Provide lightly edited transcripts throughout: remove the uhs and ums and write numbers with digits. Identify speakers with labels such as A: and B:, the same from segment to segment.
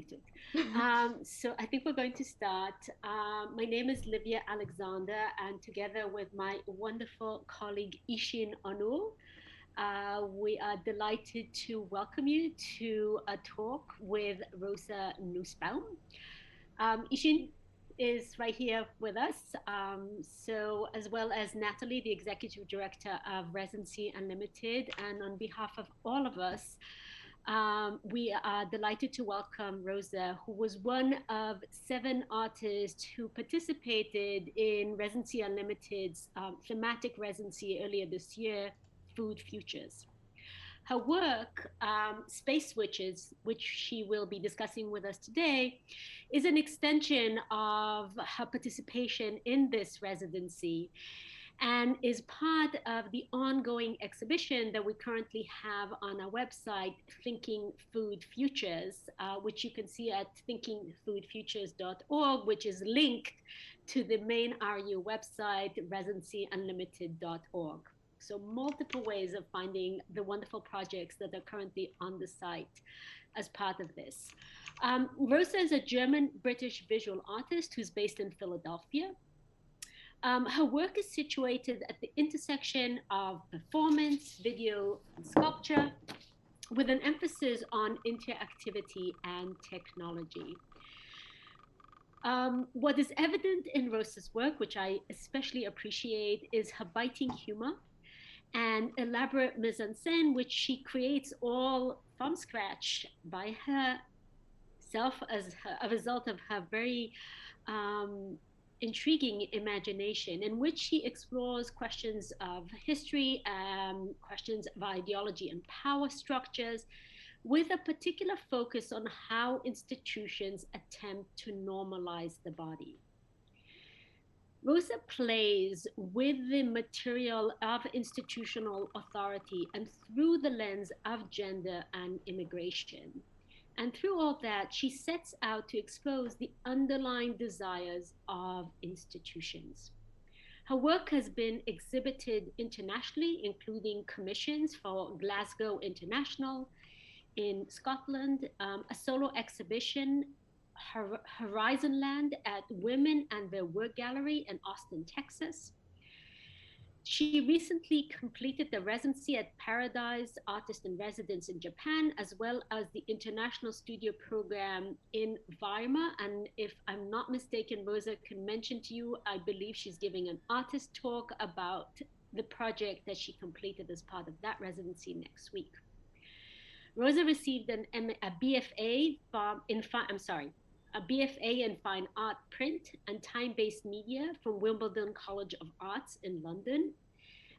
A: muted. So I think we're going to start. My name is Livia Alexander, and together with my wonderful colleague Ishin Onu, we are delighted to welcome you to a talk with Rosa Nussbaum. Ishin is right here with us, so as well as Natalie, the Executive Director of Residency Unlimited. And on behalf of all of us, we are delighted to welcome Rosa, who was one of 7 artists who participated in Residency Unlimited's thematic residency earlier this year, Food Futures. Her work, Space Witches, which she will be discussing with us today, is an extension of her participation in this residency and is part of the ongoing exhibition that we currently have on our website, Thinking Food Futures, which you can see at thinkingfoodfutures.org, which is linked to the main RU website, residencyunlimited.org. So multiple ways of finding the wonderful projects that are currently on the site as part of this. Rosa is a German-British visual artist who's based in Philadelphia. Her work is situated at the intersection of performance, video, and sculpture, with an emphasis on interactivity and technology. What is evident in Rosa's work, which I especially appreciate, is her biting humor and elaborate mise-en-scène, which she creates all from scratch by herself as a result of her very intriguing imagination, in which she explores questions of history, questions of ideology and power structures, with a particular focus on how institutions attempt to normalize the body. Rosa plays with the material of institutional authority and through the lens of gender and immigration. And through all that, she sets out to expose the underlying desires of institutions. Her work has been exhibited internationally, including commissions for Glasgow International in Scotland, a solo exhibition, Horizonland, at Women and Their Work Gallery in Austin, Texas. She recently completed the residency at Paradise Artist in Residence in Japan, as well as the International Studio Program in Weimar. And if I'm not mistaken, Rosa can mention to you, I believe she's giving an artist talk about the project that she completed as part of that residency next week. Rosa received a BFA a BFA in Fine Art Print and Time-Based Media from Wimbledon College of Arts in London,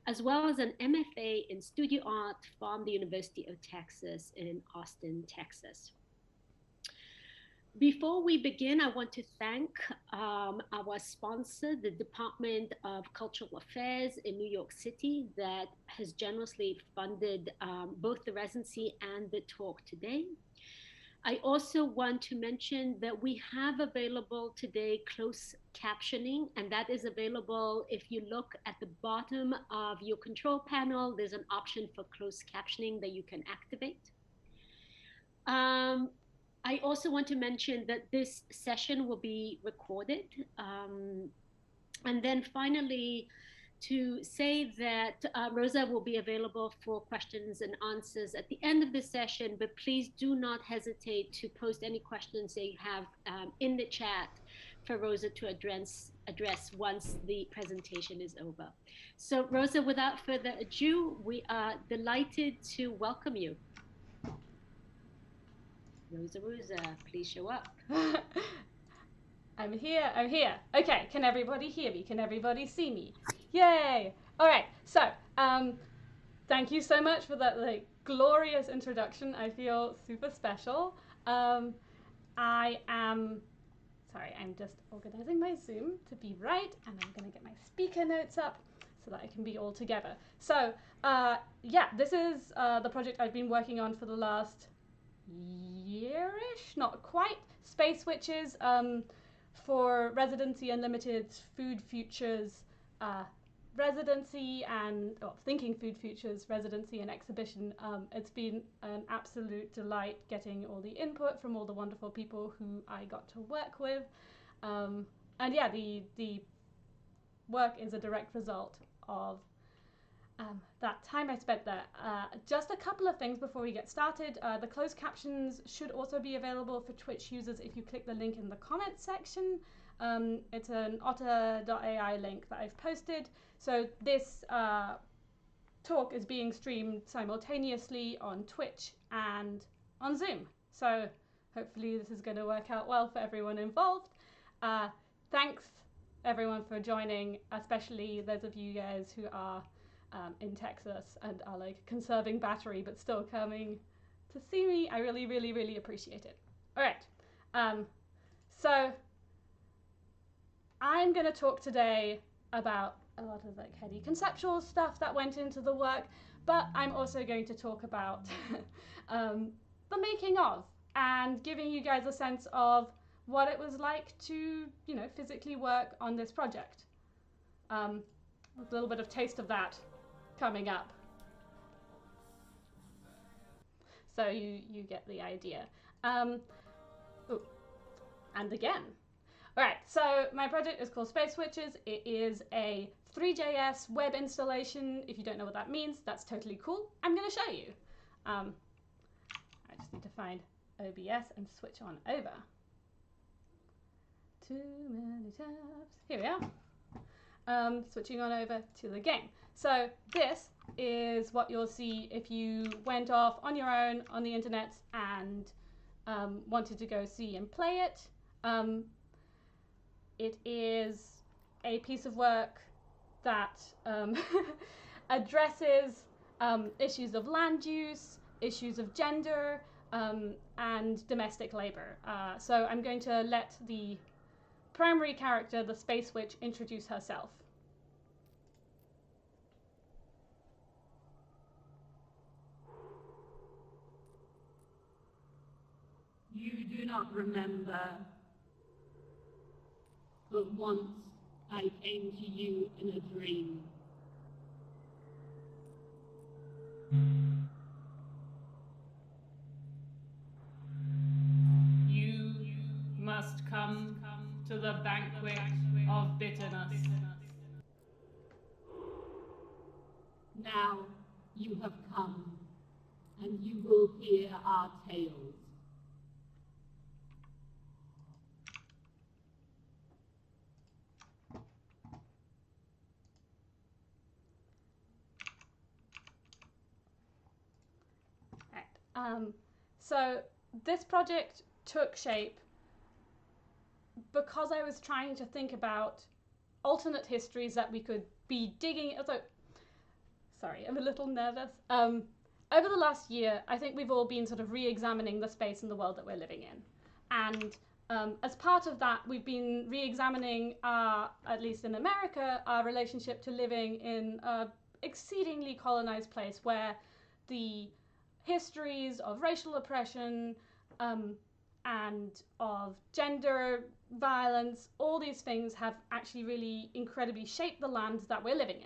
A: as well as an MFA in Studio Art from the University of Texas in Austin, Texas. Before we begin, I want to thank our sponsor, the Department of Cultural Affairs in New York City, that has generously funded both the residency and the talk today. I also want to mention that we have available today closed captioning, and that is available if you look at the bottom of your control panel. There's an option for closed captioning that you can activate. I also want to mention that this session will be recorded. And then finally, to say that Rosa will be available for questions and answers at the end of the session, but please do not hesitate to post any questions that you have in the chat for Rosa to address once the presentation is over. So Rosa, without further ado, we are delighted to welcome you. Rosa, please show up.
B: I'm here. Okay, can everybody hear me? Can everybody see me? Yay! All right, so thank you so much for that glorious introduction. I feel super special. I'm just organizing my Zoom to be right, and I'm gonna get my speaker notes up so that I can be all together. So yeah, this is the project I've been working on for the last year-ish, not quite, Space Witches, for Residency Unlimited's Food Futures Residency and Thinking Food Futures Residency and exhibition. It's been an absolute delight getting all the input from all the wonderful people who I got to work with. And yeah, the work is a direct result of that time I spent there. Just a couple of things before we get started. The closed captions should also be available for Twitch users if you click the link in the comments section. It's an otter.ai link that I've posted. So this talk is being streamed simultaneously on Twitch and on Zoom. So hopefully this is going to work out well for everyone involved. Thanks everyone for joining, especially those of you guys who are in Texas and are like conserving battery but still coming to see me. I really, really, really appreciate it. All right. So I'm going to talk today about a lot of like heady conceptual stuff that went into the work, but I'm also going to talk about the making of and giving you guys a sense of what it was like to, you know, physically work on this project. A little bit of taste of that coming up. So you get the idea. And again. All right, so my project is called Space Witches. It is a 3JS web installation. If you don't know what that means, that's totally cool. I'm going to show you. I just need to find OBS and switch on over. Too many tabs. Here we are. Switching on over to the game. So this is what you'll see if you went off on your own on the internet and wanted to go see and play it. It is a piece of work that addresses issues of land use, issues of gender, and domestic labor. So I'm going to let the primary character, the Space Witch, introduce herself.
C: You do not remember, but once I came to you in a dream.
D: You must come to the banquet of bitterness.
C: Now you have come, and you will hear our tales.
B: So this project took shape because I was trying to think about alternate histories that we could be digging. So, sorry, I'm a little nervous. Over the last year, I think we've all been sort of re-examining the space and the world that we're living in. And as part of that, we've been re-examining, at least in America, our relationship to living in an exceedingly colonized place where the histories of racial oppression and of gender violence, all these things have actually really incredibly shaped the land that we're living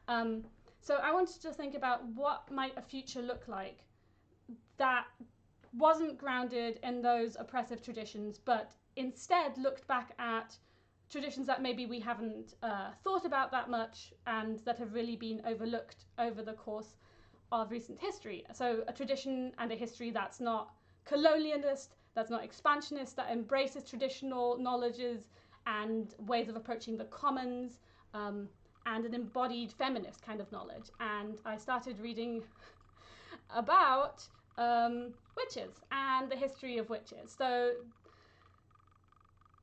B: in. So I wanted to think about what might a future look like that wasn't grounded in those oppressive traditions, but instead looked back at traditions that maybe we haven't thought about that much and that have really been overlooked over the course of recent history. So a tradition and a history that's not colonialist, that's not expansionist, that embraces traditional knowledges and ways of approaching the commons, and an embodied feminist kind of knowledge. And I started reading about witches and the history of witches. So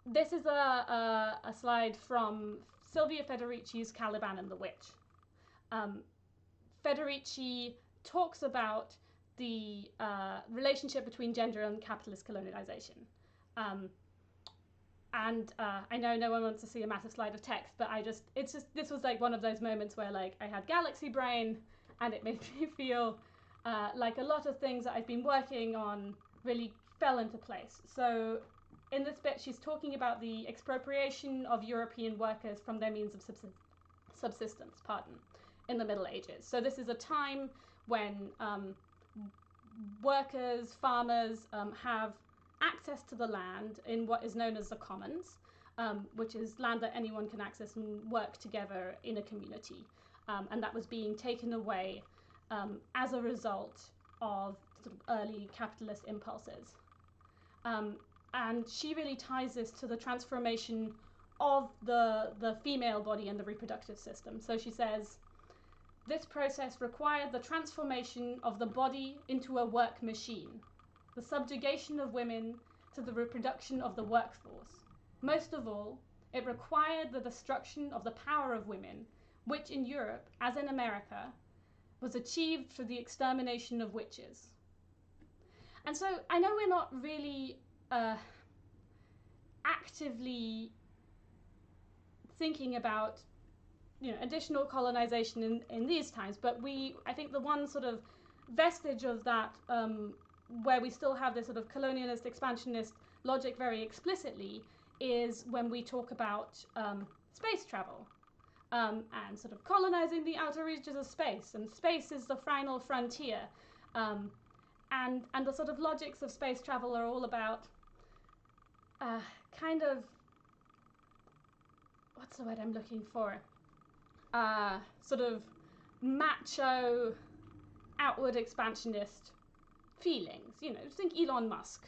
B: this is a slide from Sylvia Federici's Caliban and the Witch. Federici talks about the relationship between gender and capitalist colonialization. And I know no one wants to see a massive slide of text, but this was like one of those moments where like I had galaxy brain and it made me feel like a lot of things that I've been working on really fell into place. So in this bit, she's talking about the expropriation of European workers from their means of subsistence, in the Middle Ages. So this is a time when workers, farmers have access to the land in what is known as the commons, which is land that anyone can access and work together in a community. And that was being taken away as a result of sort of early capitalist impulses. And she really ties this to the transformation of the female body and the reproductive system. So she says, this process required the transformation of the body into a work machine, the subjugation of women to the reproduction of the workforce. Most of all, it required the destruction of the power of women, which in Europe, as in America, was achieved through the extermination of witches. And so I know we're not really actively thinking about additional colonization in these times, but I think the one sort of vestige of that where we still have this sort of colonialist, expansionist logic very explicitly is when we talk about space travel and sort of colonizing the outer reaches of space, and space is the final frontier, and the sort of logics of space travel are all about kind of, what's the word I'm looking for? Sort of macho, outward expansionist feelings. Think Elon Musk.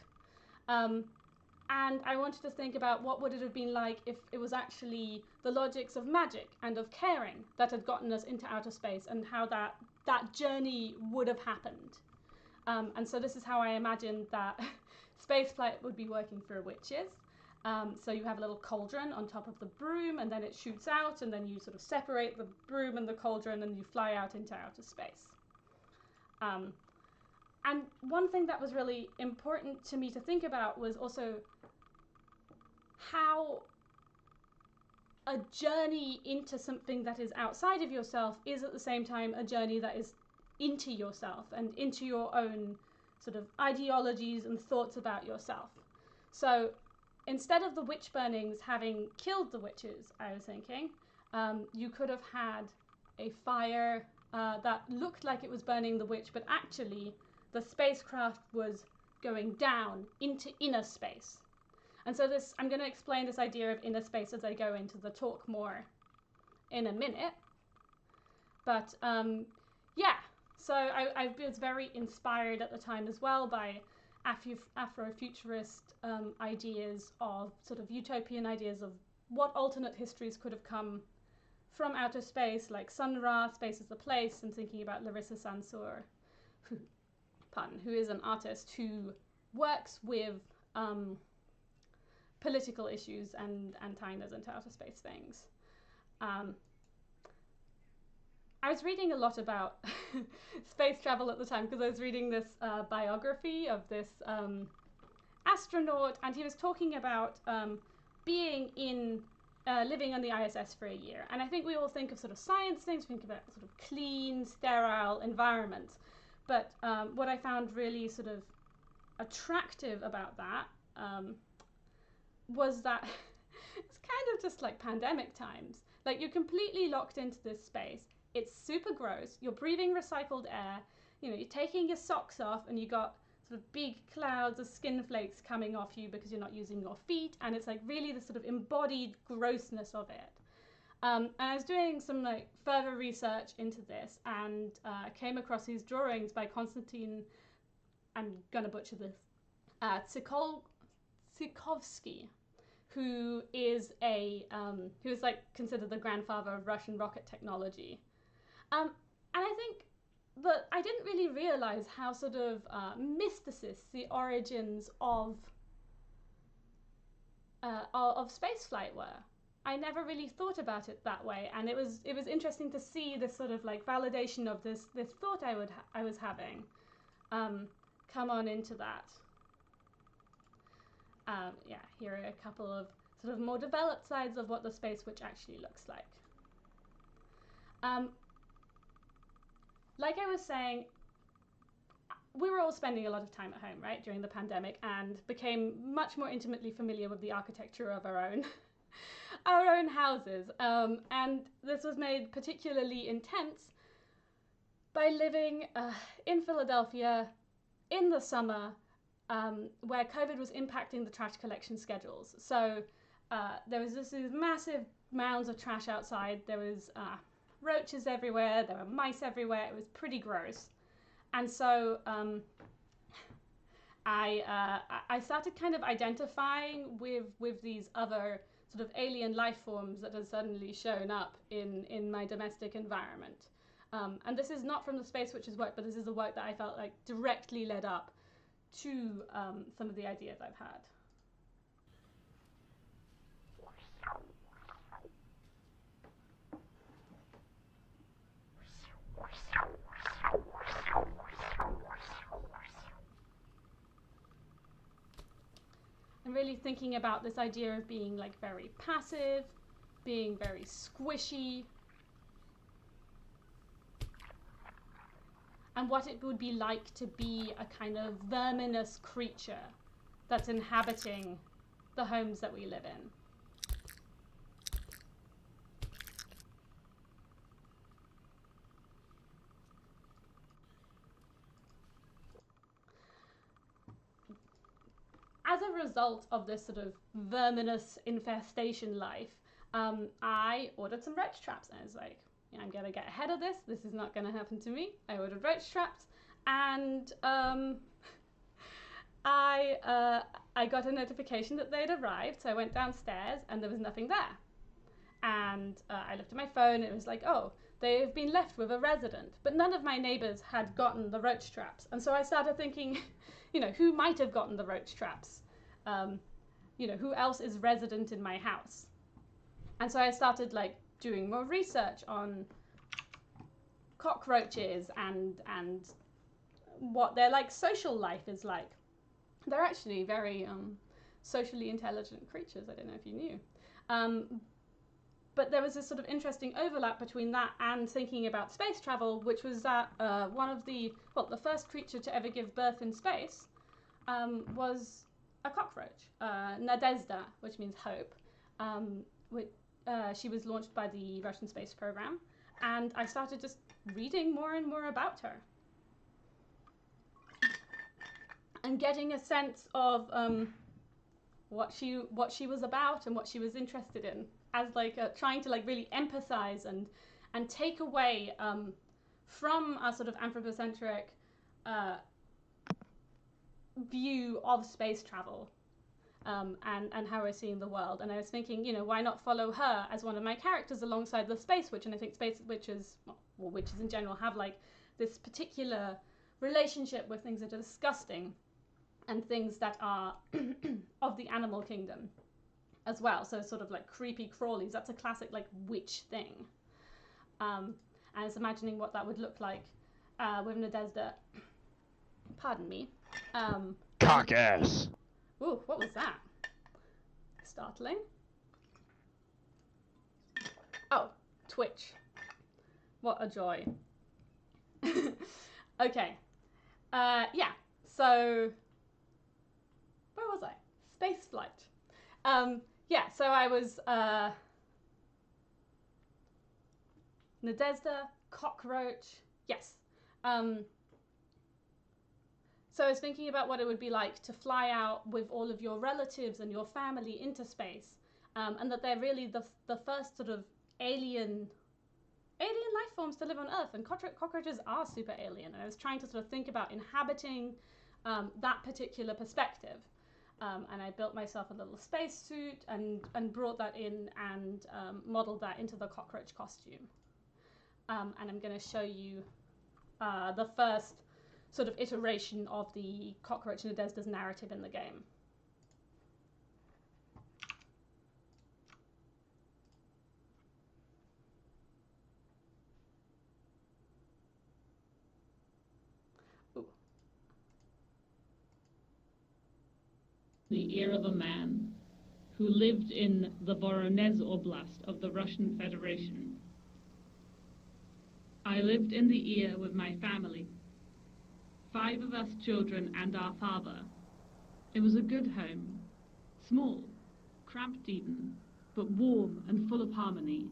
B: And I wanted to think about what would it have been like if it was actually the logics of magic and of caring that had gotten us into outer space, and how that journey would have happened. And so this is how I imagined that spaceflight would be working for witches. So you have a little cauldron on top of the broom, and then it shoots out, and then you sort of separate the broom and the cauldron, and you fly out into outer space. And one thing that was really important to me to think about was also how a journey into something that is outside of yourself is at the same time a journey that is into yourself and into your own sort of ideologies and thoughts about yourself. So instead of the witch burnings having killed the witches, I was thinking, you could have had a fire that looked like it was burning the witch, but actually the spacecraft was going down into inner space. And so I'm going to explain this idea of inner space as I go into the talk more in a minute. But yeah, so I was very inspired at the time as well by Afrofuturist ideas of sort of utopian ideas of what alternate histories could have come from outer space, like Sun Ra, Space is the Place, and thinking about Larissa Sansor, who is an artist who works with political issues and tying those into outer space things. I was reading a lot about space travel at the time because I was reading this biography of this astronaut, and he was talking about being living on the ISS for a year. And I think we all think of sort of science things, think about sort of clean, sterile environments. But what I found really sort of attractive about that was that it's kind of just like pandemic times. Like, you're completely locked into this space. It's super gross. You're breathing recycled air. You're taking your socks off, and you got sort of big clouds of skin flakes coming off you because you're not using your feet. And it's like really the sort of embodied grossness of it. And I was doing some like further research into this, and came across these drawings by Konstantin, I'm gonna butcher this, Tsikovsky, who is like considered the grandfather of Russian rocket technology. And I think that I didn't really realize how sort of mysticist the origins of spaceflight were. I never really thought about it that way, and it was interesting to see this sort of like validation of this thought I was having come on into that. Yeah, here are a couple of sort of more developed sides of what the Space Witch actually looks like. Like I was saying, we were all spending a lot of time at home, right, during the pandemic, and became much more intimately familiar with the architecture of our own our own houses. And this was made particularly intense by living in Philadelphia in the summer, where COVID was impacting the trash collection schedules. So there was these massive mounds of trash outside. There was roaches everywhere. There were mice everywhere. It was pretty gross. And so I started kind of identifying with these other sort of alien life forms that had suddenly shown up in my domestic environment. And this is not from the Space Witches work, but this is the work that I felt like directly led up to some of the ideas I've had. I'm really thinking about this idea of being like very passive, being very squishy, and what it would be like to be a kind of verminous creature that's inhabiting the homes that we live in. As a result of this sort of verminous infestation life, I ordered some roach traps. And I was like, I'm going to get ahead of this. This is not going to happen to me. I ordered roach traps, and I got a notification that they'd arrived. So I went downstairs, and there was nothing there. And I looked at my phone. It was like, oh, they've been left with a resident. But none of my neighbors had gotten the roach traps. And so I started thinking, who might have gotten the roach traps? Who else is resident in my house? And so I started doing more research on cockroaches and what their social life is like. They're actually very socially intelligent creatures. I don't know if you knew. But there was this sort of interesting overlap between that and thinking about space travel, which was that the first creature to ever give birth in space was a cockroach, Nadezhda, which means hope. She was launched by the Russian space program, and I started just reading more and more about her and getting a sense of what she was about and what she was interested in, as trying to really empathize and take away from our sort of anthropocentric view of space travel and how we're seeing the world. And I was thinking, why not follow her as one of my characters alongside the space witch? And I think space witches, well, witches in general, have this particular relationship with things that are disgusting and things that are of the animal kingdom as well. So sort of creepy crawlies. That's a classic witch thing. And I was imagining what that would look like with Nadezhda. Pardon me.
E: Cock ass.
B: Ooh, what was that? Startling. Oh, Twitch. What a joy. Okay. Yeah, so where was I? Space flight. Yeah, so I was Nadezhda, cockroach, yes. So I was thinking about what it would be like to fly out with all of your relatives and your family into space, and that they're really the first sort of alien life forms to live on Earth, and cockroaches are super alien. And I was trying to sort of think about inhabiting that particular perspective, and I built myself a little spacesuit and brought that in and modeled that into the cockroach costume. And I'm going to show you the first sort of iteration of the cockroach Nadezhda's narrative in the game. Ooh.
C: The ear of a man who lived in the Voronezh Oblast of the Russian Federation. I lived in the ear with my family. 5 of us children and our father. It was a good home. Small, cramped even, but warm and full of harmony.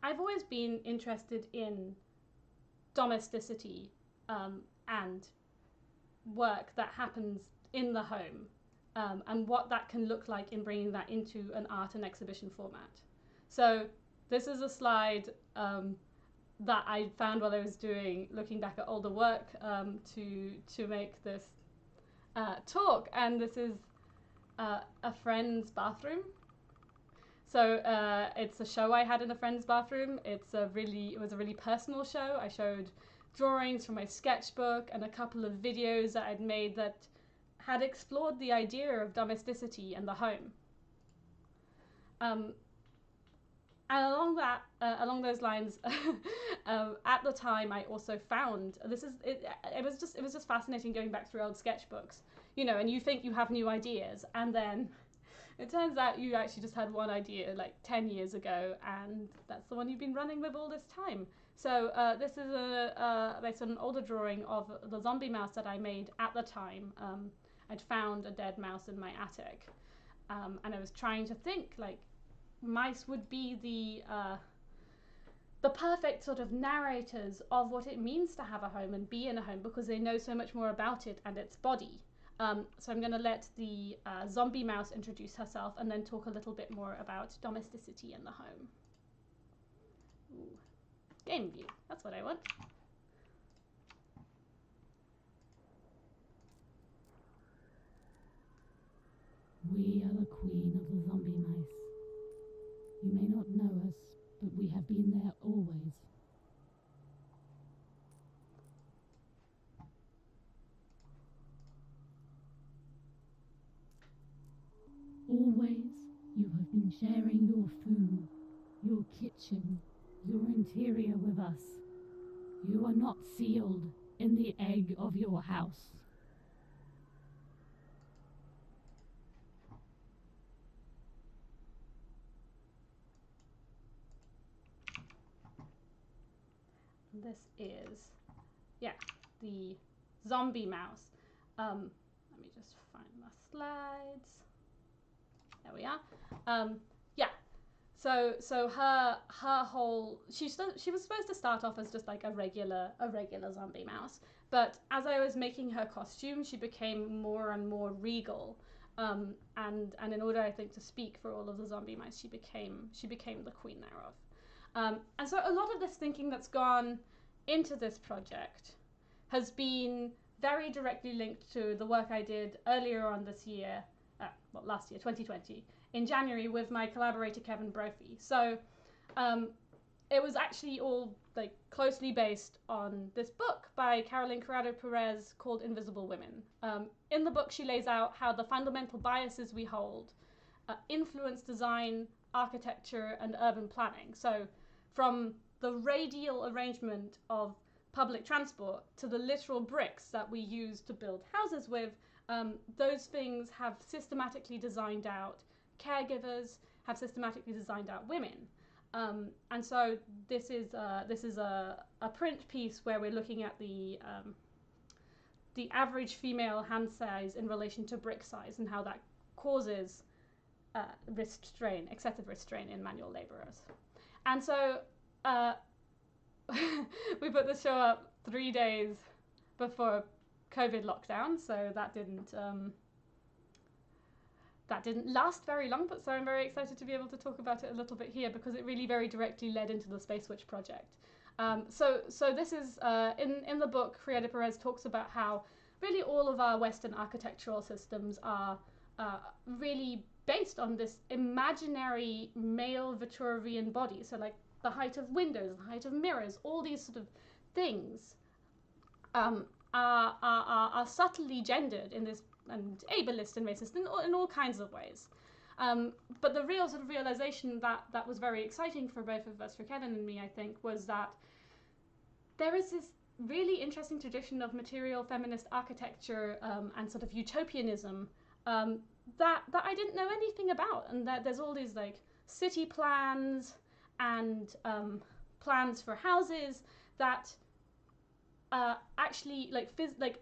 B: I've always been interested in domesticity and work that happens in the home and what that can look like in bringing that into an art and exhibition format. So this is a slide that I found while I was looking back at older work to make this talk, and this is a friend's bathroom. So it's a show I had in a friend's bathroom. It was a really personal show. I showed drawings from my sketchbook and a couple of videos that I'd made that had explored the idea of domesticity and the home. And along those lines, at the time I also found it was just fascinating going back through old sketchbooks, and you think you have new ideas, and then it turns out you actually just had one idea like 10 years ago, and that's the one you've been running with all this time. So this is based on an older drawing of the zombie mouse that I made at the time. I'd found a dead mouse in my attic, and I was trying to think, like, mice would be the perfect sort of narrators of what it means to have a home and be in a home, because they know so much more about it and its body. So I'm going to let the zombie mouse introduce herself and then talk a little bit more about domesticity in the home. Ooh. Game view, that's what I want.
C: We are the queen of the zombie mice. You may not know us, but we have been there always. Always, you have been sharing your food, your kitchen, your interior with us. You are not sealed in the egg of your house.
B: This is, the zombie mouse. Let me just find my slides. There we are. So her whole she was supposed to start off as just like a regular zombie mouse, but as I was making her costume, she became more and more regal. And in order, I think, to speak for all of the zombie mice, she became the queen thereof. And so a lot of this thinking that's gone into this project has been very directly linked to the work I did earlier on this year, last year, 2020, in January, with my collaborator Kevin Brophy. So it was actually all like closely based on this book by Carolyn Corrado Perez called Invisible Women. In the book, she lays out how the fundamental biases we hold influence design, architecture, and urban planning. So from the radial arrangement of public transport to the literal bricks that we use to build houses with, those things have systematically designed out caregivers, have systematically designed out women. And so this is a print piece where we're looking at the average female hand size in relation to brick size and how that causes excessive wrist strain in manual laborers. And so we put the show up 3 days before COVID lockdown, so that didn't last very long, but so I'm very excited to be able to talk about it a little bit here, because it really very directly led into the Space Witch project. So this is, in the book, Corrado Perez talks about how really all of our Western architectural systems are really based on this imaginary male Vitruvian body. So like the height of windows, the height of mirrors, all these sort of things are subtly gendered in this, and ableist and racist in all kinds of ways. But the real sort of realization that was very exciting for both of us, for Kevin and me, I think, was that there is this really interesting tradition of material feminist architecture and sort of utopianism that I didn't know anything about, and that there's all these like city plans and plans for houses that actually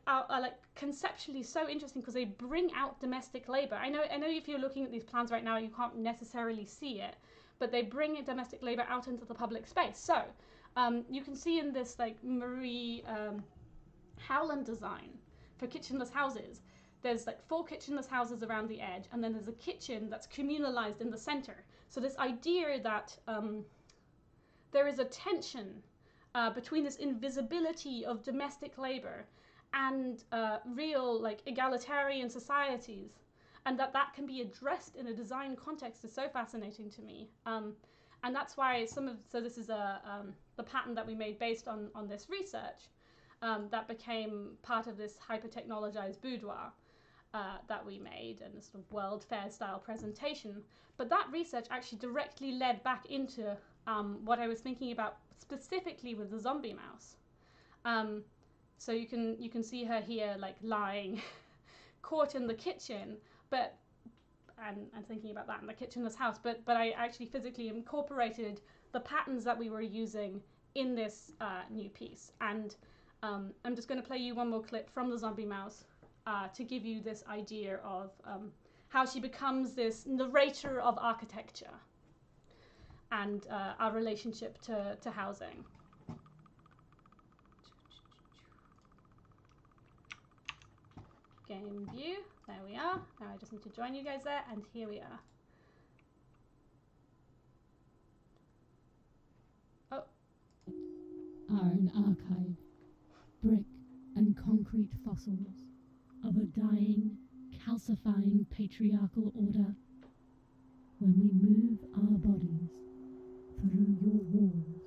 B: are like conceptually so interesting because they bring out domestic labor. I know if you're looking at these plans right now, you can't necessarily see it, but they bring domestic labor out into the public space. So you can see in this like Marie Howland design for kitchenless houses, there's like 4 kitchenless houses around the edge, and then there's a kitchen that's communalized in the center. So this idea that there is a tension between this invisibility of domestic labor and real like egalitarian societies, and that can be addressed in a design context is so fascinating to me. And that's why so this is the pattern that we made based on this research that became part of this hyper-technologized boudoir that we made and this sort of World Fair style presentation. But that research actually directly led back into what I was thinking about specifically with the zombie mouse. So you can see her here like lying caught in the kitchen, but and thinking about that in the kitchenless house, but I actually physically incorporated the patterns that we were using in this new piece. And I'm just going to play you one more clip from the zombie mouse to give you this idea of how she becomes this narrator of architecture and our relationship to housing. Game view, there we are. Now I just need to join you guys there, and here we are. Oh.
C: Are an archive, brick and concrete fossils of a dying, calcifying patriarchal order. When we move our bodies through your walls,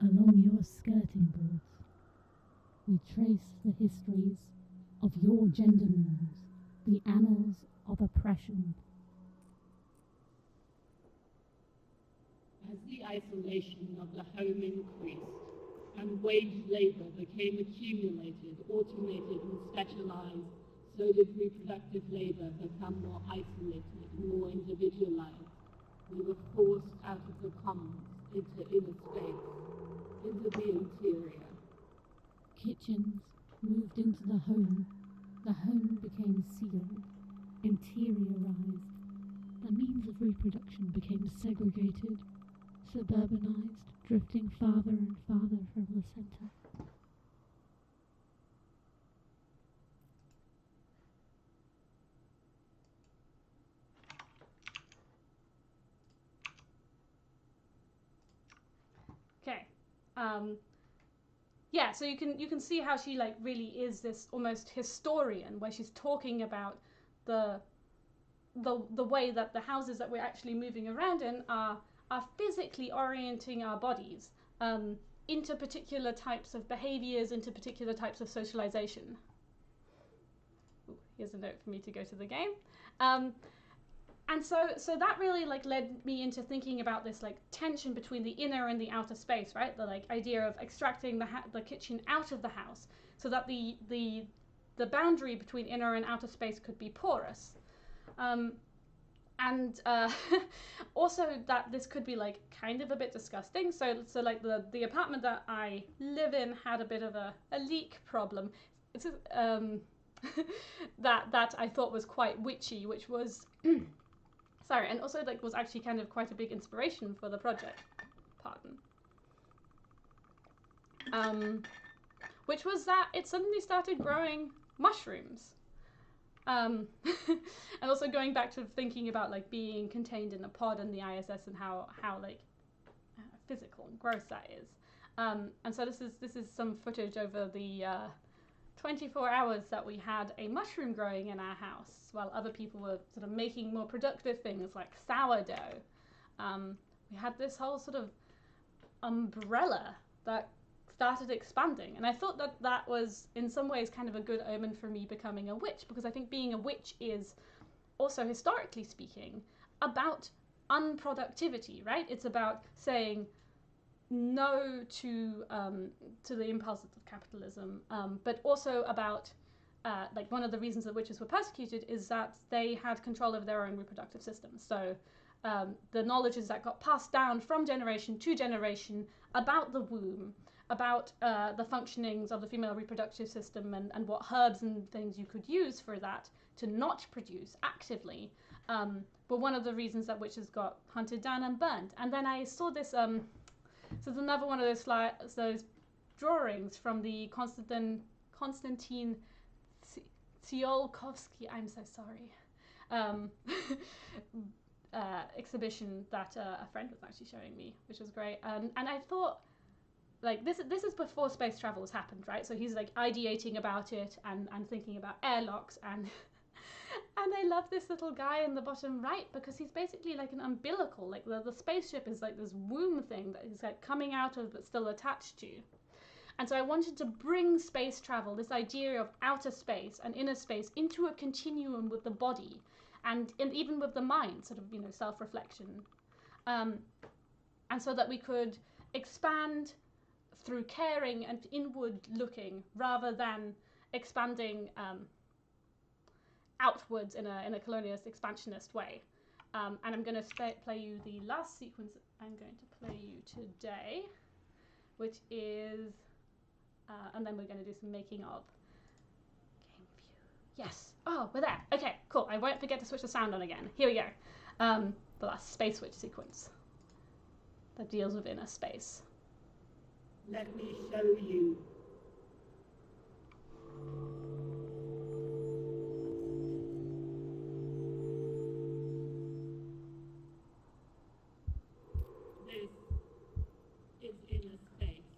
C: along your skirting boards, we trace the histories of your gender norms, the annals of oppression.
F: As the isolation of the home increased and wage labor became accumulated, automated and specialized, so did reproductive labor become more isolated, more individualized. We were forced out of the commons into inner space, into the interior.
C: Kitchens moved into the home. The home became sealed, interiorized. The means of reproduction became segregated, suburbanized, drifting farther and farther from the center.
B: Okay. Yeah, so you can see how she like really is this almost historian, where she's talking about the way that the houses that we're actually moving around in are physically orienting our bodies into particular types of behaviors, into particular types of socialization. Ooh, here's a note for me to go to the game. And so that really like led me into thinking about this like tension between the inner and the outer space, right? The like idea of extracting the kitchen out of the house so that the boundary between inner and outer space could be porous. And also that this could be like kind of a bit disgusting. So like the apartment that I live in had a bit of a leak problem. It's that I thought was quite witchy, which was sorry, and also like was actually kind of quite a big inspiration for the project. Pardon. Which was that it suddenly started growing mushrooms. And also going back to thinking about like being contained in a pod in the ISS and how like physical and gross that is. And so this is some footage over the 24 hours that we had a mushroom growing in our house while other people were sort of making more productive things like sourdough. We had this whole sort of umbrella that started expanding, and I thought that was in some ways kind of a good omen for me becoming a witch, because I think being a witch is also, historically speaking, about unproductivity, right? It's about saying no to the impulses of capitalism, but also about like one of the reasons that witches were persecuted is that they had control over their own reproductive systems. So the knowledges that got passed down from generation to generation about the womb, about the functionings of the female reproductive system, and what herbs and things you could use for that to not produce actively, were one of the reasons that witches got hunted down and burned. And then I saw this, so there's another one of those drawings from the Konstantin Tsiolkovsky, I'm so sorry, exhibition that a friend was actually showing me, which was great. And I thought, like, this is before space travel has happened, right? So he's like ideating about it and thinking about airlocks and and I love this little guy in the bottom right because he's basically like an umbilical. Like the spaceship is like this womb thing that he's like coming out of but still attached to. And so I wanted to bring space travel, this idea of outer space and inner space, into a continuum with the body and even with the mind, sort of, you know, self-reflection. And so that we could expand through caring and inward looking rather than expanding outwards in a colonialist, expansionist way. And I'm going to play you the last sequence I'm going to play you today, which is... and then we're going to do some making of. Game view. Yes. Oh, we're there. Okay, cool. I won't forget to switch the sound on again. Here we go. The last space witch sequence that deals with inner space.
F: Let me show you. This is inner space.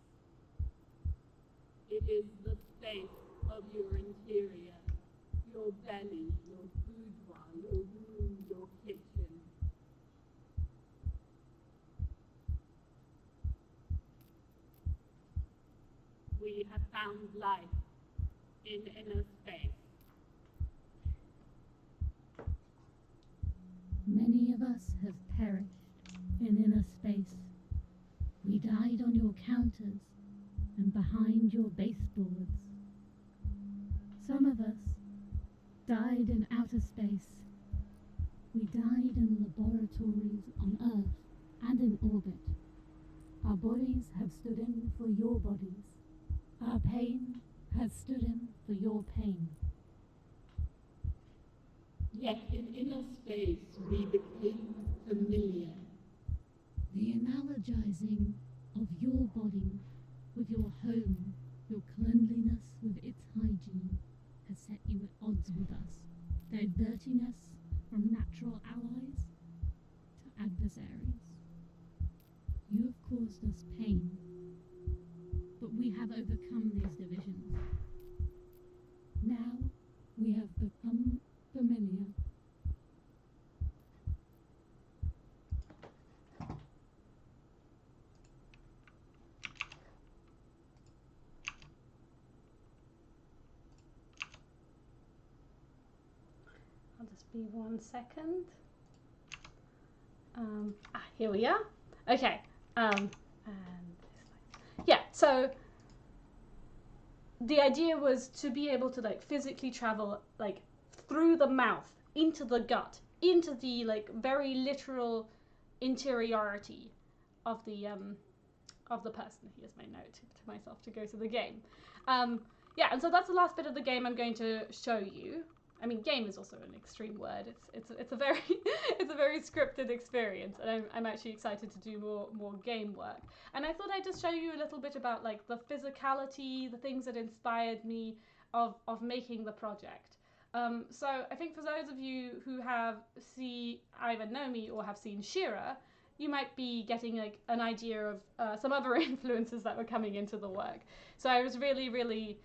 F: It is the space of your interior, your belly, your boudoir, your room, your kitchen. We have found life in inner space.
C: Many of us have perished in inner space. We died on your counters and behind your baseboards. Some of us died in outer space. We died in laboratories on Earth and in orbit. Our bodies have stood in for your bodies. Our pain has stood in for your pain.
F: Yet in inner space we became familiar.
C: The analogizing of your body with your home, your cleanliness with its hygiene, has set you at odds with us. Their dirtiness from natural allies to adversaries. You have caused us pain, but we have overcome these divisions. Now we have become familiar.
B: I'll just be 1 second. Here we are. Okay. And yeah, so the idea was to be able to like physically travel like through the mouth, into the gut, into the like very literal interiority of the person. Here's my note to myself to go to the game. Yeah, and so that's the last bit of the game I'm going to show you. I mean, game is also an extreme word. It's a very it's a very scripted experience, and I'm actually excited to do more game work. And I thought I'd just show you a little bit about like the physicality, the things that inspired me of making the project. So I think for those of you who have either know me or have seen Shira, you might be getting like an idea of some other influences that were coming into the work. So I was really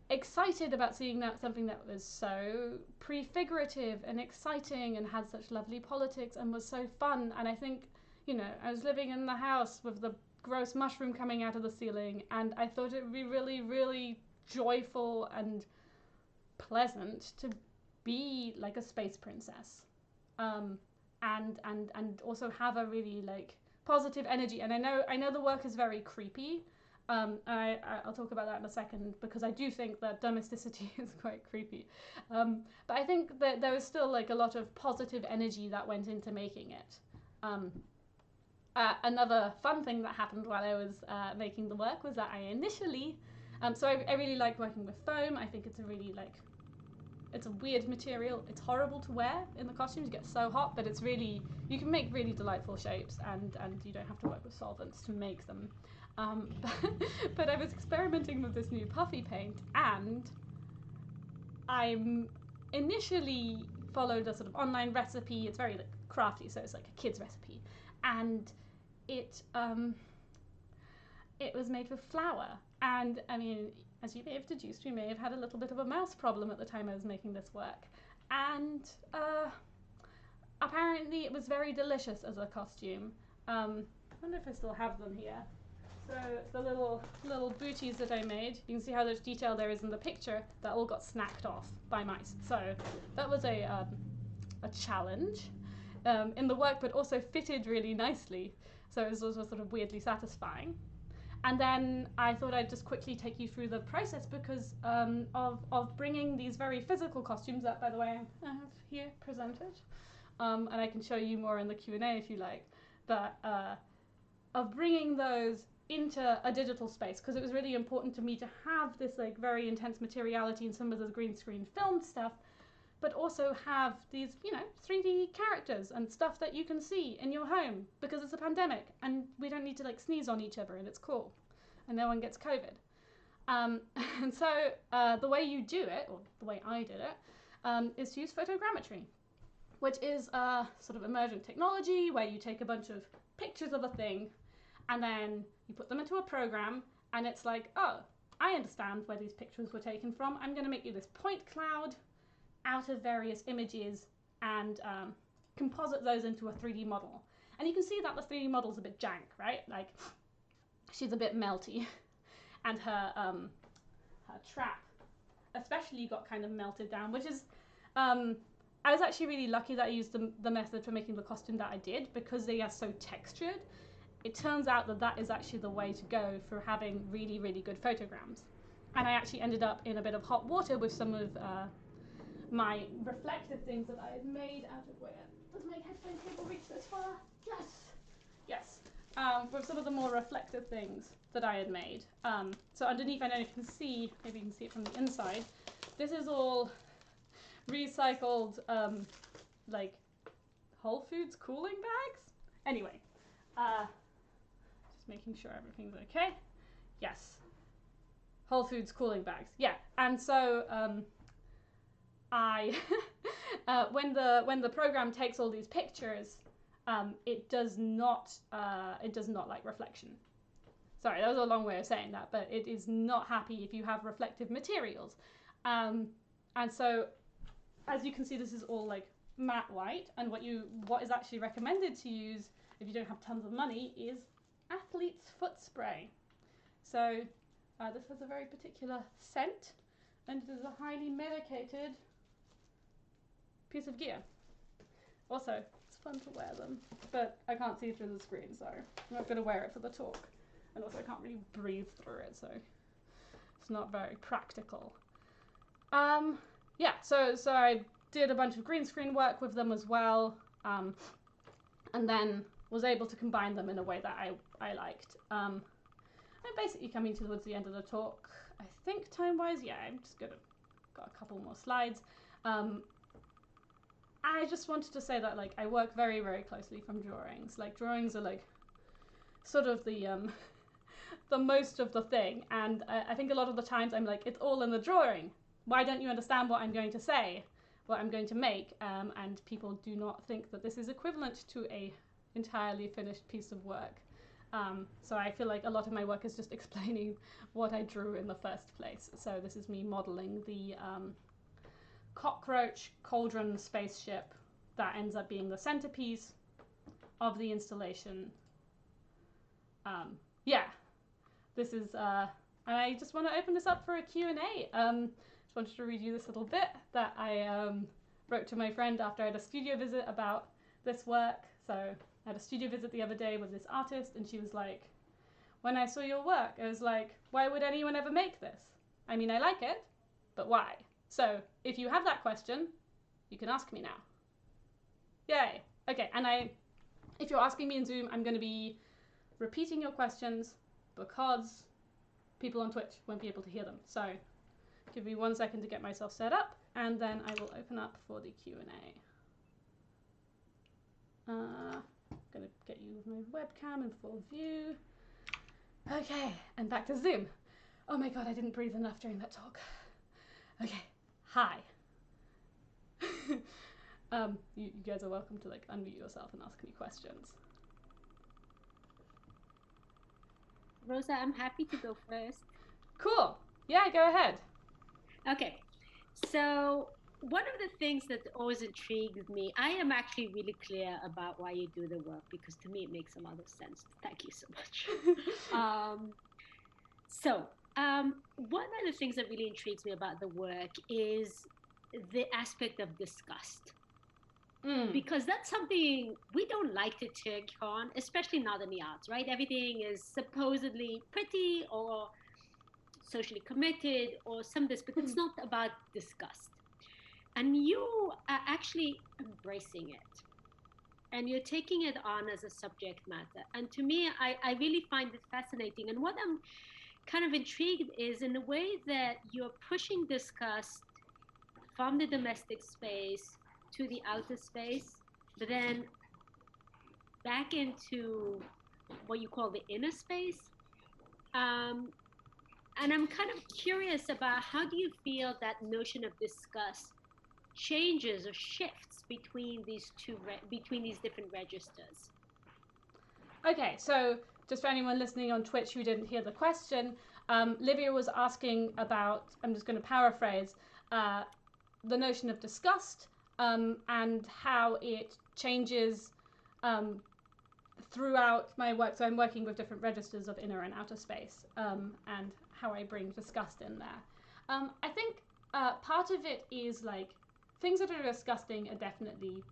B: excited about seeing that something that was so prefigurative and exciting and had such lovely politics and was so fun. And I think, you know, I was living in the house with the gross mushroom coming out of the ceiling, and I thought it would be really joyful and pleasant to be like a space princess, and also have a really like positive energy. And I know the work is very creepy, I'll talk about that in a second, because I do think that domesticity is quite creepy. But I think that there was still like a lot of positive energy that went into making it. Another fun thing that happened while I was making the work was that I initially, so I really like working with foam. I think it's a really it's a weird material. It's horrible to wear in the costumes. You get so hot, but it's really, you can make really delightful shapes, and you don't have to work with solvents to make them. But I was experimenting with this new puffy paint, and I initially followed a sort of online recipe. It's very crafty, so it's like a kid's recipe, and it was made with flour. And I mean, as you may have deduced, we may have had a little bit of a mouse problem at the time I was making this work. And apparently it was very delicious as a costume. I wonder if I still have them here. So it's the little booties that I made. You can see how much detail there is in the picture that all got snacked off by mice. So that was a challenge in the work, but also fitted really nicely. So it was also sort of weirdly satisfying. And then I thought I'd just quickly take you through the process, because of bringing these very physical costumes that, by the way, I have here presented, and I can show you more in the Q&A if you like, but of bringing those into a digital space, because it was really important to me to have this like very intense materiality in some of the green screen filmed stuff, but also have these, 3D characters and stuff that you can see in your home, because it's a pandemic and we don't need to like sneeze on each other, and it's cool and no one gets COVID. And so the way you do it, or the way I did it, is to use photogrammetry, which is a sort of emergent technology where you take a bunch of pictures of a thing and then you put them into a program, and it's like, oh, I understand where these pictures were taken from. I'm going to make you this point cloud out of various images and composite those into a 3D model. And you can see that the 3D model's a bit jank, right? Like, she's a bit melty. And her trap especially got kind of melted down, which is, I was actually really lucky that I used the method for making the costume that I did, because they are so textured. It turns out that that is actually the way to go for having really, really good photograms. And I actually ended up in a bit of hot water with some of my reflective things that I had made out of, where does my headphone cable reach this far? Yes. With some of the more reflective things that I had made. So underneath, I don't know if you can see, maybe you can see it from the inside, this is all recycled like Whole Foods cooling bags. Anyway, just making sure everything's okay. Yes, Whole Foods cooling bags. Yeah, and so I when the program takes all these pictures, it does not like reflection. Sorry, that was a long way of saying that, but it is not happy if you have reflective materials. And so, as you can see, this is all like matte white, and what is actually recommended to use if you don't have tons of money is athlete's foot spray. So this has a very particular scent, and it is a highly medicated piece of gear. Also, it's fun to wear them, but I can't see through the screen, so I'm not going to wear it for the talk. And also I can't really breathe through it, so it's not very practical. Yeah, so I did a bunch of green screen work with them as well, and then was able to combine them in a way that I liked. I'm basically coming towards the end of the talk, I think, time-wise. Yeah, I'm just got a couple more slides. I just wanted to say that, like, I work very, very closely from drawings. Like, drawings are, like, sort of the most of the thing, and I think a lot of the times I'm like, it's all in the drawing. Why don't you understand what I'm going to say, what I'm going to make? And people do not think that this is equivalent to a entirely finished piece of work. So I feel like a lot of my work is just explaining what I drew in the first place. So this is me modeling the cockroach cauldron spaceship that ends up being the centerpiece of the installation. Yeah, this is, and I just want to open this up for a Q&A. Just wanted to read you this little bit that I wrote to my friend after I had a studio visit about this work. So I had a studio visit the other day with this artist, and she was like, when I saw your work. I was like, why would anyone ever make this? I mean, I like it, but why? So if you have that question, you can ask me now. Yay. Okay, and if you're asking me in Zoom, I'm going to be repeating your questions because people on Twitch won't be able to hear them. So give me 1 second to get myself set up, and then I will open up for the Q&A. Gonna get you with my webcam in full view. Okay, and back to Zoom. Oh my god, I didn't breathe enough during that talk. Okay, hi. You guys are welcome to like unmute yourself and ask me questions.
A: Rosa, I'm happy to go first.
B: Cool. Yeah, go ahead.
A: Okay, so one of the things that always intrigues me, I am actually really clear about why you do the work, because to me it makes a lot of sense. Thank you so much. One of the things that really intrigues me about the work is the aspect of disgust. Because that's something we don't like to take on, especially not in the arts, right? Everything is supposedly pretty or socially committed or some this, but it's not about disgust. And you are actually embracing it. And you're taking it on as a subject matter. And to me, I really find it fascinating. And what I'm kind of intrigued is in the way that you're pushing disgust from the domestic space to the outer space, but then back into what you call the inner space. And I'm kind of curious about how do you feel that notion of disgust changes or shifts between these different registers?
B: Okay, so just for anyone listening on Twitch who didn't hear the question, Livia was asking about, I'm just going to paraphrase, the notion of disgust and how it changes throughout my work. So I'm working with different registers of inner and outer space and how I bring disgust in there. I think part of it is like things that are disgusting are definitely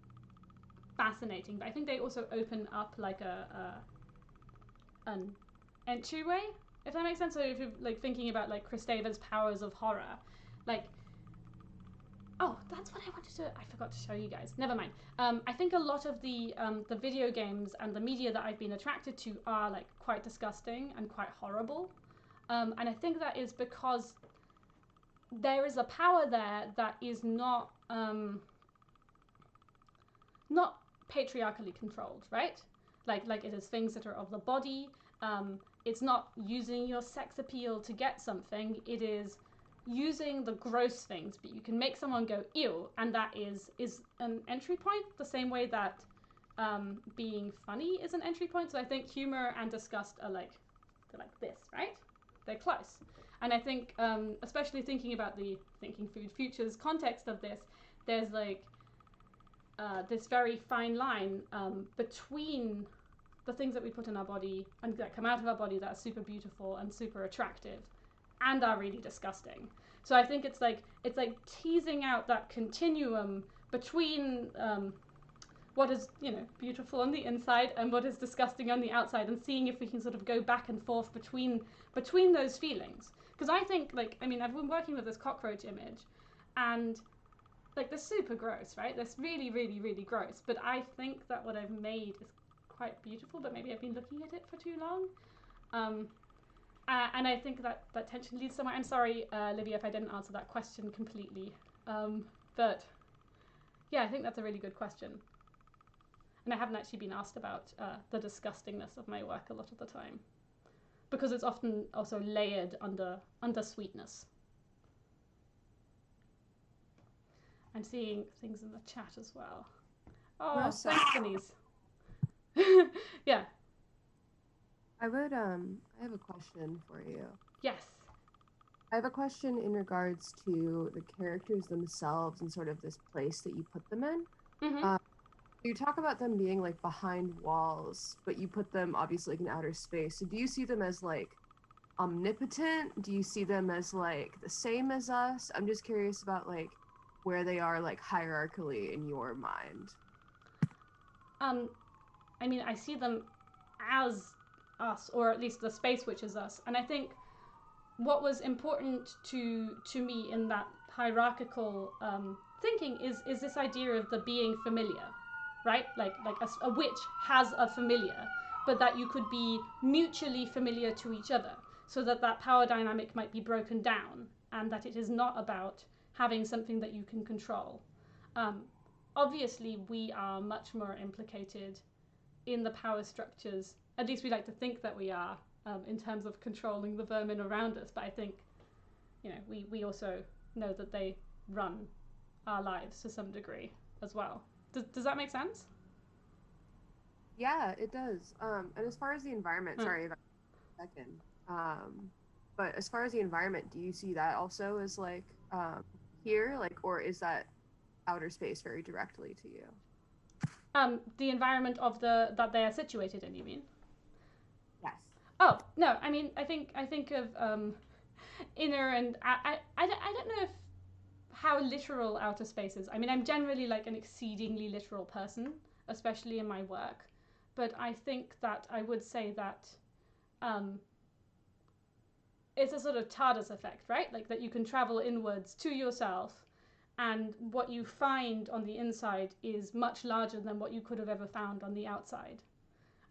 B: fascinating, but I think they also open up like an entryway, if that makes sense. So if you're like thinking about like Kristeva's powers of horror, like, oh, that's what I wanted to, I forgot to show you guys. Never mind. I think a lot of the video games and the media that I've been attracted to are like quite disgusting and quite horrible. And I think that is because there is a power there that is not patriarchally controlled, right? Like it is things that are of the body. It's not using your sex appeal to get something. It is using the gross things, but you can make someone go ew, and that is an entry point, the same way that being funny is an entry point. So I think humor and disgust are like, they're like this, right? They're close. And I think, especially thinking about the Thinking Food Futures context of this, there's like this very fine line between the things that we put in our body and that come out of our body that are super beautiful and super attractive and are really disgusting. So I think it's like teasing out that continuum between what is, you know, beautiful on the inside and what is disgusting on the outside, and seeing if we can sort of go back and forth between those feelings. Because I think, like, I mean, I've been working with this cockroach image, and like, they're super gross, right? That's really, really, really gross. But I think that what I've made is quite beautiful, but maybe I've been looking at it for too long. And I think that tension leads somewhere. I'm sorry, Livia, if I didn't answer that question completely. But yeah, I think that's a really good question. And I haven't actually been asked about the disgustingness of my work a lot of the time, because it's often also layered under sweetness. I'm seeing things in the chat as well. Oh,
G: Rosa.
B: thanks, Denise. Yeah.
G: I have a question for you.
B: Yes.
G: I have a question in regards to the characters themselves and sort of this place that you put them in.
B: Mm-hmm.
G: You talk about them being like behind walls, but you put them obviously like in outer space. So do you see them as like omnipotent? Do you see them as like the same as us? I'm just curious about like where they are like hierarchically in your mind.
B: I mean, I see them as us, or at least the space which is us. And I think what was important to me in that hierarchical thinking is this idea of the being familiar, right? Like a witch has a familiar, but that you could be mutually familiar to each other, so that that power dynamic might be broken down, and that it is not about having something that you can control. Obviously, we are much more implicated in the power structures, at least we like to think that we are, in terms of controlling the vermin around us. But I think, you know, we also know that they run our lives to some degree as well. Does that make sense?
G: Yeah, it does. And as far as the environment, sorry about a second. But as far as the environment, do you see that also as like here, like, or is that outer space very directly to you?
B: The environment of that they are situated in, you mean?
G: Yes.
B: Oh no, I mean I think of inner and I don't know if how literal outer space is. I mean, I'm generally like an exceedingly literal person, especially in my work, but I think that I would say that it's a sort of TARDIS effect, right? Like that you can travel inwards to yourself, and what you find on the inside is much larger than what you could have ever found on the outside.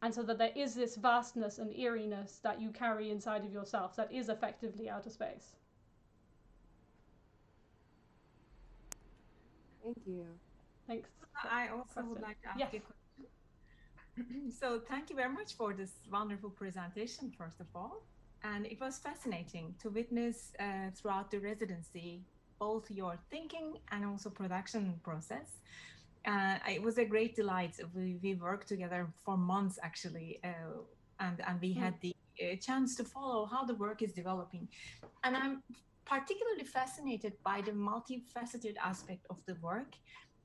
B: And so that there is this vastness and eeriness that you carry inside of yourself that is effectively outer space.
G: Thank you.
B: Thanks.
H: I also would like to ask you a question. So thank you very much for this wonderful presentation, first of all. And it was fascinating to witness throughout the residency, both your thinking and also production process. It was a great delight. We worked together for months, actually, and we had the chance to follow how the work is developing. And I'm particularly fascinated by the multifaceted aspect of the work,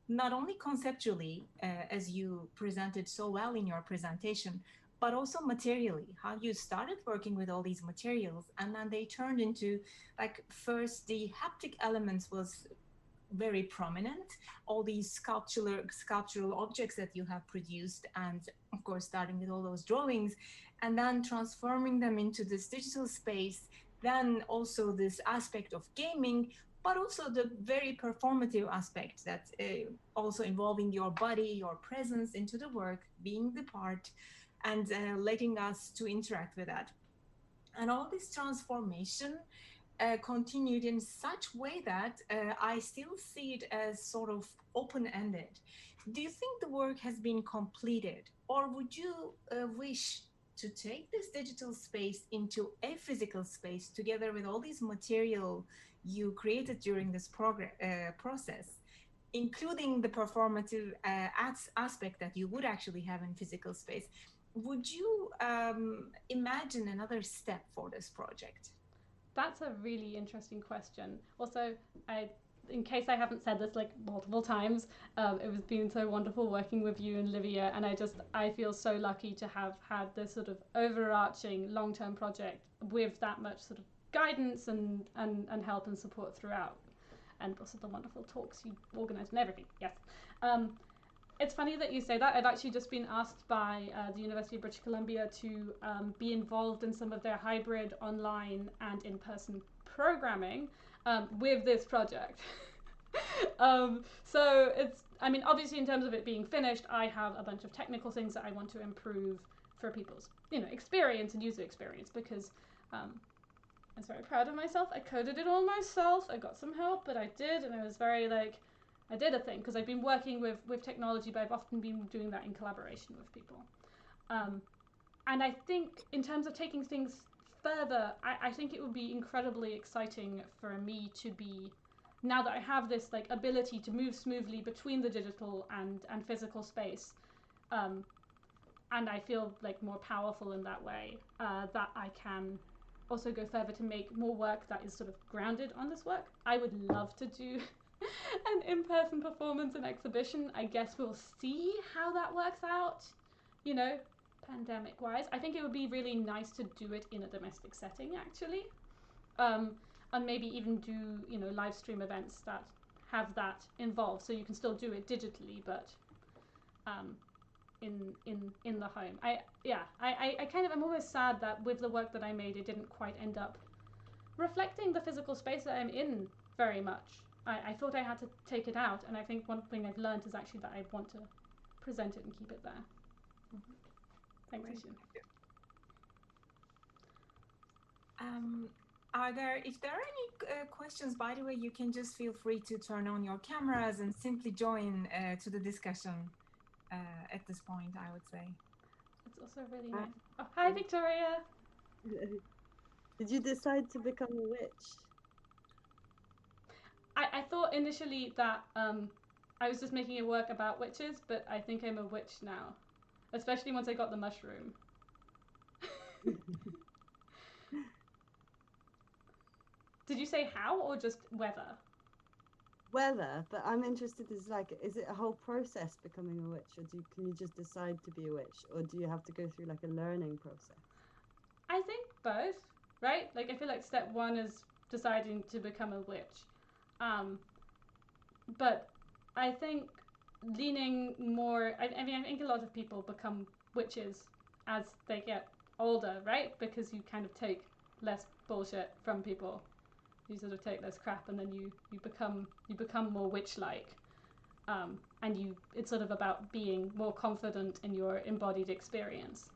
H: not only conceptually, as you presented so well in your presentation, but also materially, how you started working with all these materials, and then they turned into, like, first the haptic elements was very prominent, all these sculptural objects that you have produced, and of course starting with all those drawings, and then transforming them into this digital space, then also this aspect of gaming, but also the very performative aspect that also involving your body, your presence into the work, being the part, and letting us to interact with that. And all this transformation continued in such way that I still see it as sort of open-ended. Do you think the work has been completed, or would you wish to take this digital space into a physical space together with all these material you created during this process, including the performative aspect that you would actually have in physical space? Would you imagine another step for this project?
B: That's a really interesting question. Also, in case I haven't said this like multiple times, it was been so wonderful working with you and Livia, and I feel so lucky to have had this sort of overarching long-term project with that much sort of guidance and help and support throughout, and also the wonderful talks you organised and everything. Yes. It's funny that you say that. I've actually just been asked by the University of British Columbia to be involved in some of their hybrid online and in-person programming with this project. So it's, I mean, obviously in terms of it being finished, I have a bunch of technical things that I want to improve for people's, you know, experience and user experience, because I was very proud of myself. I coded it all myself. I got some help, but I did, and I was very like, I did a thing, because I've been working with technology, but I've often been doing that in collaboration with people. And I think in terms of taking things further, I think it would be incredibly exciting for me to be, now that I have this like ability to move smoothly between the digital and physical space, and I feel like more powerful in that way, that I can also go further to make more work that is sort of grounded on this work. I would love to do an in-person performance and exhibition. I guess we'll see how that works out, you know, pandemic-wise. I think it would be really nice to do it in a domestic setting, actually, and maybe even do, you know, live stream events that have that involved, so you can still do it digitally, but in the home. I'm almost sad that with the work that I made, it didn't quite end up reflecting the physical space that I'm in very much. I thought I had to take it out, and I think one thing I've learned is actually that I want to present it and keep it there. Thanks, Ishin.
H: If there are any questions, by the way, you can just feel free to turn on your cameras and simply join to the discussion at this point, I would say.
B: It's also really nice. Oh, hi, Victoria.
I: Did you decide to become a witch?
B: I thought initially that I was just making a work about witches, but I think I'm a witch now, especially once I got the mushroom. Did you say how or just whether?
I: Whether, but I'm interested is it a whole process becoming a witch, or can you just decide to be a witch, or do you have to go through like a learning process?
B: I think both, right? Like I feel like step one is deciding to become a witch. But I think leaning more, I think a lot of people become witches as they get older, right? Because you kind of take less bullshit from people. You sort of take less crap, and then you become more witch-like. And it's sort of about being more confident in your embodied experience.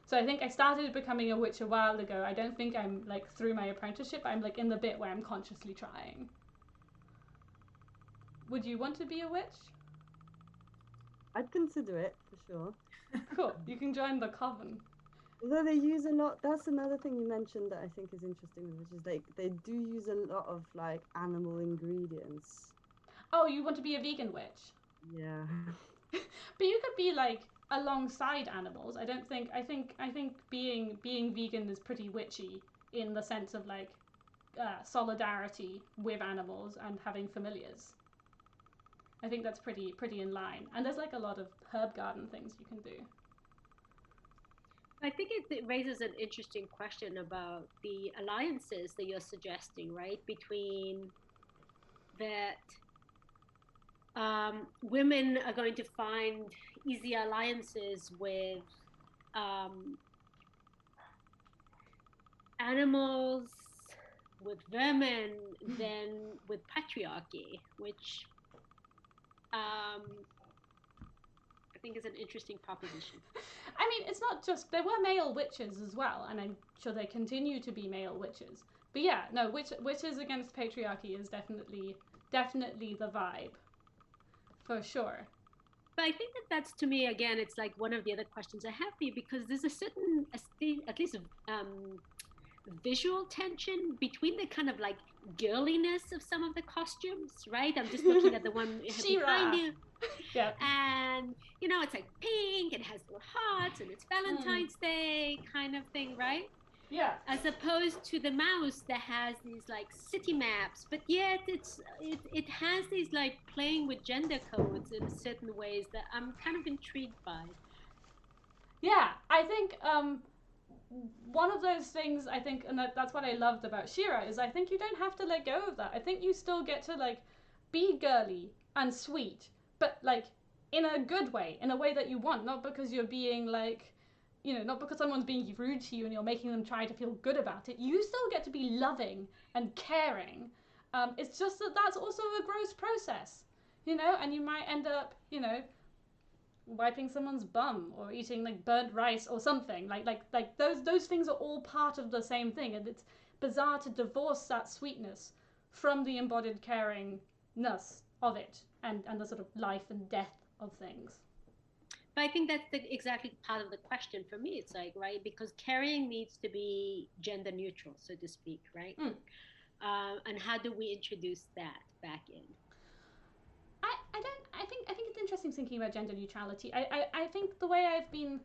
B: So I think I started becoming a witch a while ago. I don't think I'm like through my apprenticeship. I'm like in the bit where I'm consciously trying. Would you want to be a witch?
I: I'd consider it, for sure.
B: Cool. You can join the coven.
I: Although they use a lot, that's another thing you mentioned that I think is interesting, which is like they do use a lot of like animal ingredients.
B: Oh, you want to be a vegan witch?
I: Yeah.
B: But you could be like alongside animals. I think being vegan is pretty witchy in the sense of like solidarity with animals and having familiars. I think that's pretty in line. And there's like a lot of herb garden things you can do.
A: I think it raises an interesting question about the alliances that you're suggesting, right? Between that women are going to find easier alliances with animals, with vermin, than with patriarchy, which I think is an interesting proposition.
B: I mean, it's not just, there were male witches as well, and I'm sure they continue to be male witches. But yeah, no, witches against patriarchy is definitely the vibe, for sure.
A: But I think that's to me, again, it's like one of the other questions I have for you, because there's a certain, at least visual tension between the kind of like girliness of some of the costumes, right? I'm just looking at the one behind you.
B: Yeah.
A: And, you know, it's like pink, it has little hearts, and it's Valentine's Day kind of thing, right?
B: Yeah.
A: As opposed to the mouse that has these like city maps, but yet it has these like playing with gender codes in certain ways that I'm kind of intrigued by.
B: Yeah, I think one of those things, I think, and that's what I loved about She-Ra, is I think you don't have to let go of that. I think you still get to like be girly and sweet, but like in a good way, in a way that you want, not because you're being like, you know, not because someone's being rude to you and you're making them try to feel good about it. You still get to be loving and caring. It's just that that's also a gross process, you know, and you might end up, you know, wiping someone's bum or eating like burnt rice or something. Like those things are all part of the same thing, and it's bizarre to divorce that sweetness from the embodied caringness of it and the sort of life and death of things.
A: But I think that's exactly part of the question for me. It's like, right, because caring needs to be gender neutral, so to speak, right? And how do we introduce that back in?
B: I think it's interesting thinking about gender neutrality. I think the way I've been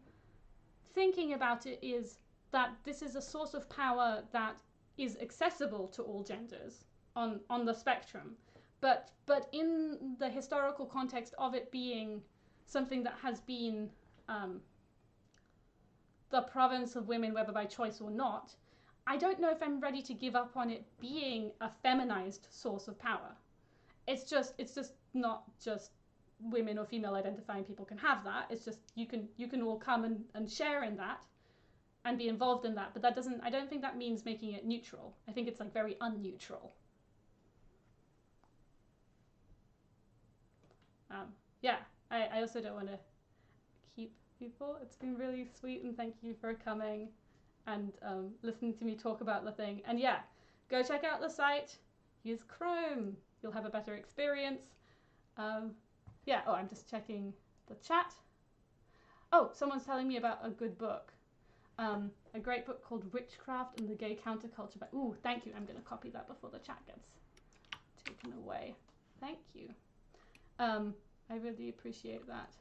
B: thinking about it is that this is a source of power that is accessible to all genders on the spectrum, but in the historical context of it being something that has been the province of women, whether by choice or not, I don't know if I'm ready to give up on it being a feminized source of power. It's just not just women or female identifying people can have that. It's just you can all come and share in that and be involved in that. But that doesn't, I don't think that means making it neutral. I think it's like very unneutral. Yeah, I also don't want to keep people. It's been really sweet, and thank you for coming and listening to me talk about the thing. And yeah, go check out the site. Use Chrome. You'll have a better experience. Yeah, oh, I'm just checking the chat. Oh, someone's telling me about a good book. A great book called Witchcraft and the Gay Counterculture. Ooh, thank you. I'm going to copy that before the chat gets taken away. Thank you. I really appreciate that.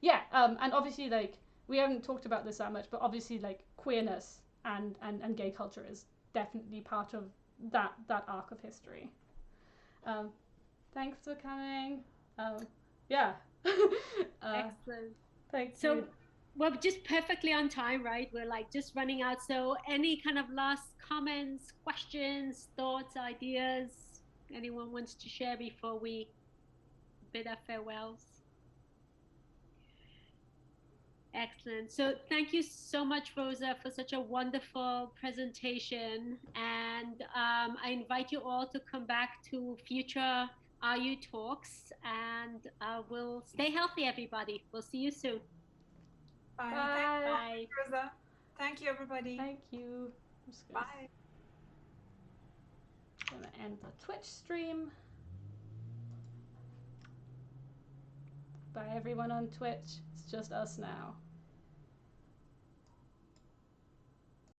B: Yeah, and obviously, like, we haven't talked about this that much, but obviously, like, queerness and gay culture is definitely part of that arc of history. Thanks for coming. Yeah.
A: Excellent.
B: Thanks.
A: So we're just perfectly on time, right? We're like just running out. So any kind of last comments, questions, thoughts, ideas anyone wants to share before we bid our farewells? Excellent. So thank you so much, Rosa, for such a wonderful presentation. And I invite you all to come back to future RU talks, and we'll stay healthy, everybody. We'll see you soon.
H: Bye.
B: Bye.
H: Thank you, Rosa. Thank you, everybody.
B: Thank you.
H: Bye.
B: I'm gonna end the Twitch stream. Bye everyone on Twitch. It's just us now.